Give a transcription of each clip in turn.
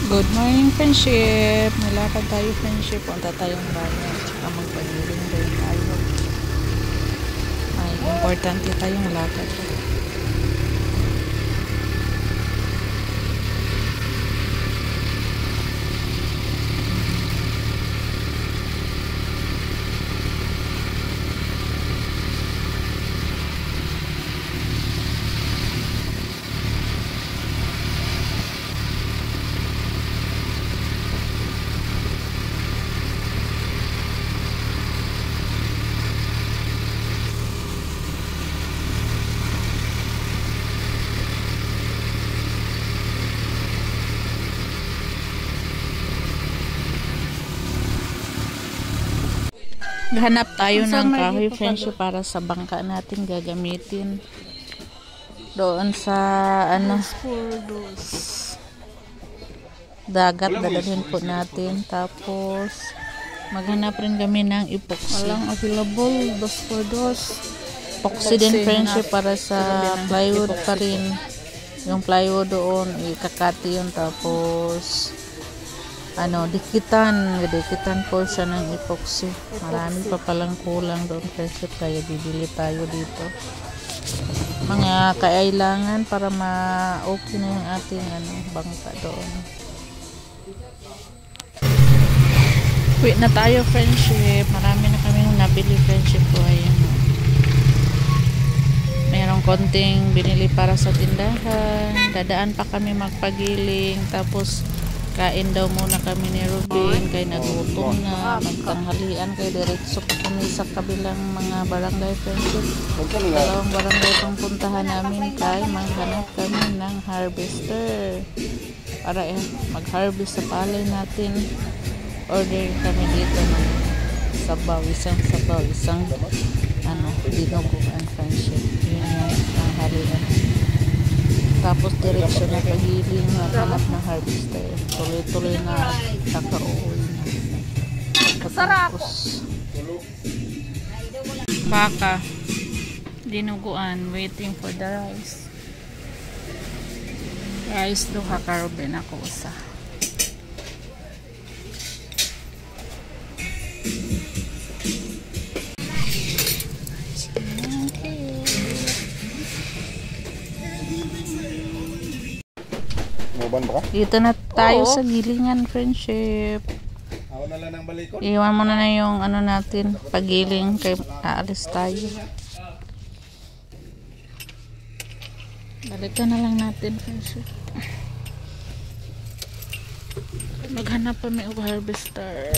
Good morning, friendship. Nalakad tayo, friendship. Punta tayong bayan. Tsaka magpagiling din tayo. Ay, importante tayong lakad. Hanap tayo ng kahoy, friendship, para sa bangka natin gagamitin doon sa dagat. Dadalhin po natin. Tapos maghanap rin kami ng epoxy. Walang available, 2x2. Epoxy din, friendship, para sa plywood pa rin. Yung plywood doon ikakati yun, tapos dikitan po siya ng epoxy. Marami pa palang kulang doon, friendship, kaya bibili tayo dito. Mga kailangan para ma-okay na yung ating bangka doon. Wait na tayo, friendship. Marami na kami nabili, friendship ko. Ayan. Mayroong konting binili para sa tindahan. Dadaan pa kami magpagiling. Tapos kain daw muna kami ni Ruben kay nagutom na. Magtanghalian kay diretso pa kami sa kabilang mga barangay, friendship. Dalawang barangay pang puntahan namin kay maghanap kami ng harvester para mag-harvest sa palay natin. Order kami dito ng isang sabaw, isang dinuguan, friendship. Yun yung tanghalian. Tapos direksyon na pagiling, maghanap ng harvester. Tuloy-tuloy na kakauwi na. Tapos baka dinuguan, waiting for the rice. Rice do kakaroben ako usa. Dito na tayo sa gilingan, friendship. Iwan mo na yung natin, pagiling, kay aalis tayo. Balikan na lang natin, friendship. Maghanap pa may harvester.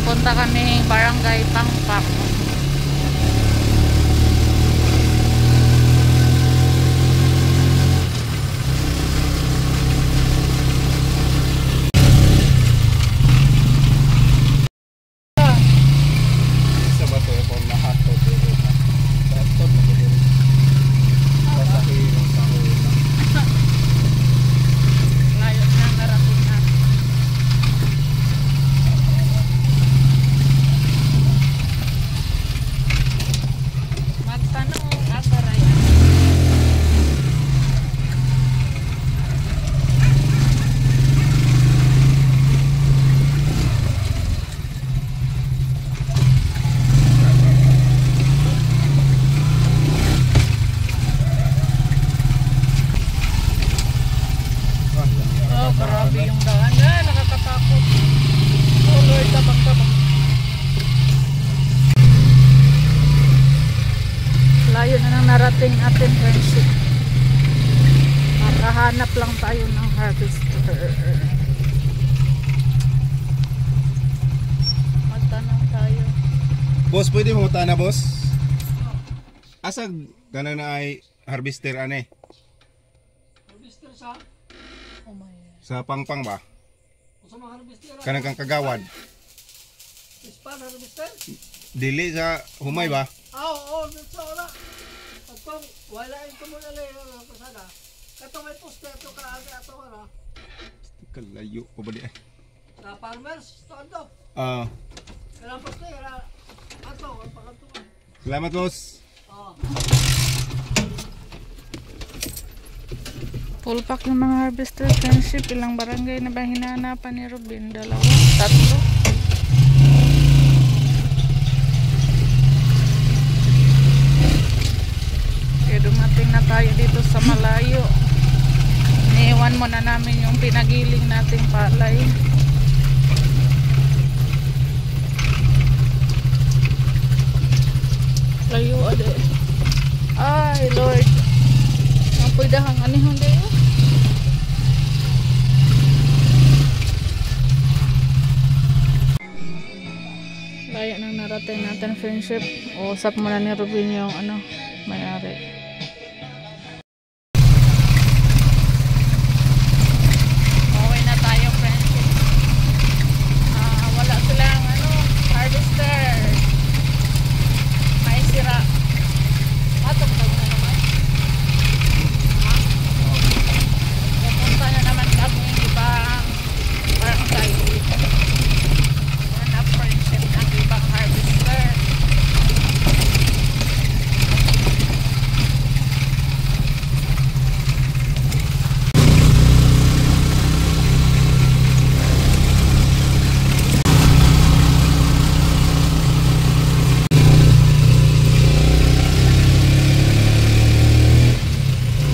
Punta kami barangay Pangpak. Grabe yung daan na, nakakatakot. Oh Lord, tabang-tabang. Layo na nang narating atin, friendship. Makahanap lang tayo ng harvester. Magtanong tayo. Boss, pwede mo tana, boss? Asag ganang na ay harvester ane? Oh my. Sa pangpang ba? Sa mga harvester. Kanang kang kagawad. Ispan harvester. Dili sa humay ba? Oo, dito na. Atong wala ito mo nalay na pasada. Kato may poste ato kaagi ato na. Kalayo pa ba di ay? Sa farmers, to ando. Ah, Kailan poste ra ato ang pagato. salamat boss. Oo. Full pack ng mga harvester friendship. Ilang barangay na ba hinahanapan ni Robin? 2, 3. Kaya dumating na tayo dito sa malayo. Iniwan muna namin yung pinagiling nating palay. Layo ade. Ay Lord. Apoy dahang anihon dayo. Layo nang narating natin friendship. Usap muna ni Robin yung may-ari. Okay na tayo friendship. Wala silang harvester. May sira. Matagtag na naman. Pupunta na naman kami ibang barangay. Hanap friendship ng ibang harvester.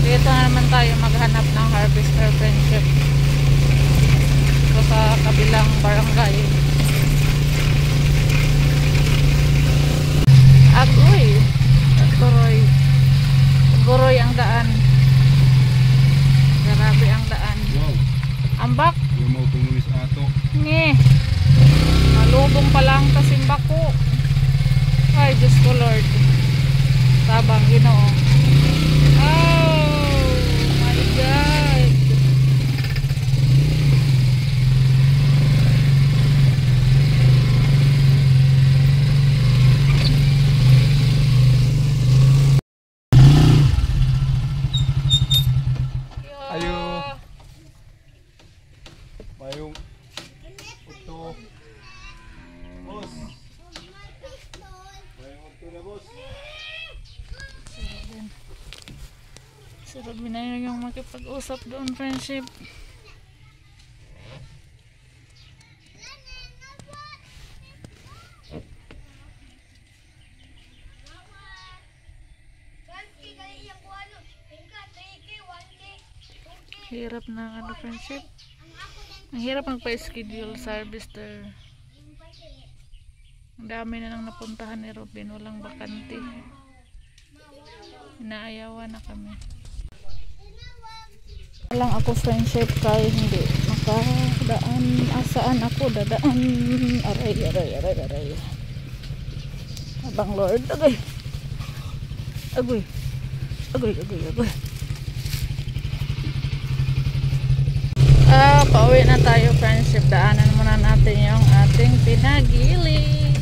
Dito na naman tayo maghanap ng harvester friendship. Ito sa kabilang barangay. Agoy. Aguroy. Aguroy ang daan. Grabe ang daan. Wow, Ambak. yung mga komunis ato. Nge. Malubong pa lang kasimbak ko. Ay, Diyos ko Lord. Tabang Ginoo. Oh my God. Ayo. Mayong uto. Boss. Mayong uto na boss. Si Robin na yun yung makipag-usap doon friendship. Hirap na friendship. Ang hirap magpa-schedule sa harvester. Ang dami na nang napuntahan ni Robin, walang bakante. Inaayawan na kami. Walang ako friendship kaya hindi makadaan. Asaan ako dadaan? Aray. Abang Lord, agay. Pauwi na tayo friendship. Daanan muna natin yung ating pinagiling.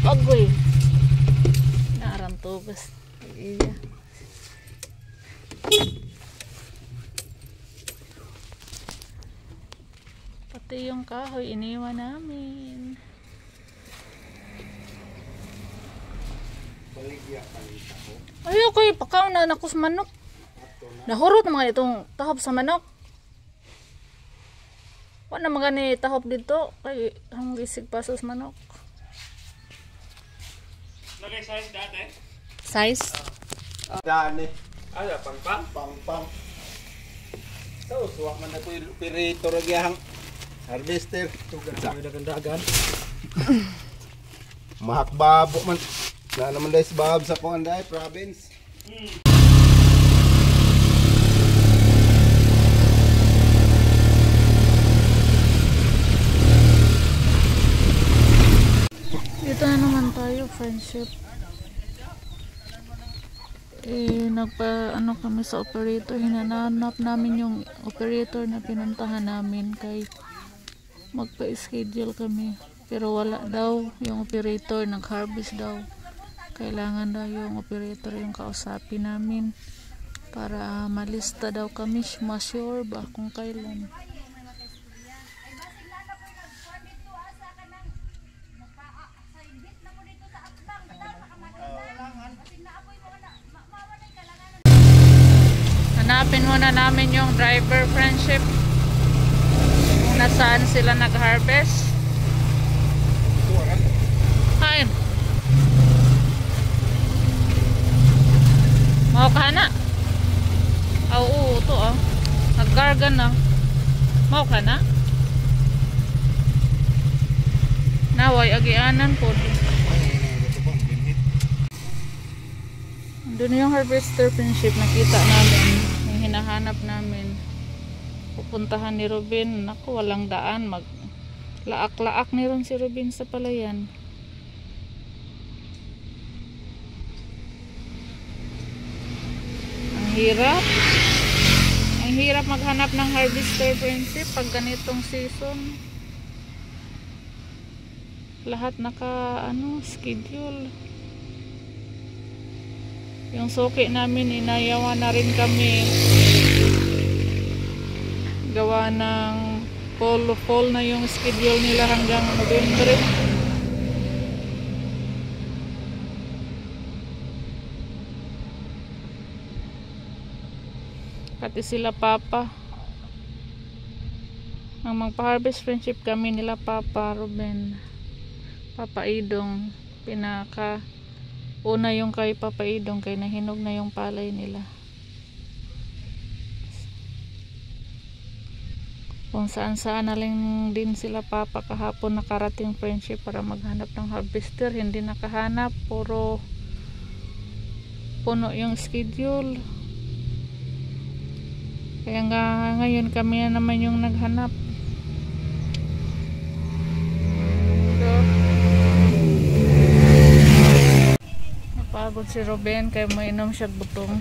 Agoy. Naarang tugas. Iya. Pati yung kahoy iniwan namin. Ayoko ipakaw na nakus manok. Nahurot na mga itong tahop sa manok. Wala na magani tahop dito. Kay ang gisig pasos manok. Lagay size dati. Size? Dani. Ada pang-pang. Pangpang. So, suwak man na ko pirito ragyahang harvester. Tugan sa dagan-dagan. Mahakbabo man. Na naman dahil bab sa Kuanday province. Dito na naman tayo, friendship. Ano kami sa operator, hinanap namin yung operator na pinuntahan namin kay magpa-schedule kami, pero wala daw yung operator, nag-harvest daw. Kailangan daw yung operator yung kausapin namin para malista daw kami, ma-sure ba kung kailan. Hanapin muna namin yung driver friendship kung nasaan sila nag-harvest. Kain. Mau ka na? Oo, ito ah. Nag-gargan na. Mau ka na? Naway, agianan po. Doon yung harvester friendship nakita namin. Yung hinahanap namin. Pupuntahan ni Ruben. Naku, walang daan. Laak-laak ni ron si Ruben sa palayan. Ang hirap. Ang hirap maghanap ng harvester friendship pag ganitong season. Lahat schedule. Yung suki namin, inayawan na rin kami. Gawa ng fall na yung schedule nila hanggang November. Pati sila Papa. Ang magpa-harvest friendship kami nila Papa Ruben, Papa Idong. Una yung kay Papa Idong, kay nahinog na yung palay nila. Kung saan na lang din sila Papa kahapon nakarating friendship para maghanap ng harvester, hindi nakahanap, puro puno yung schedule. Kaya ngayon kami na naman yung naghanap. Napagod si Ruben kaya mainom siya butong.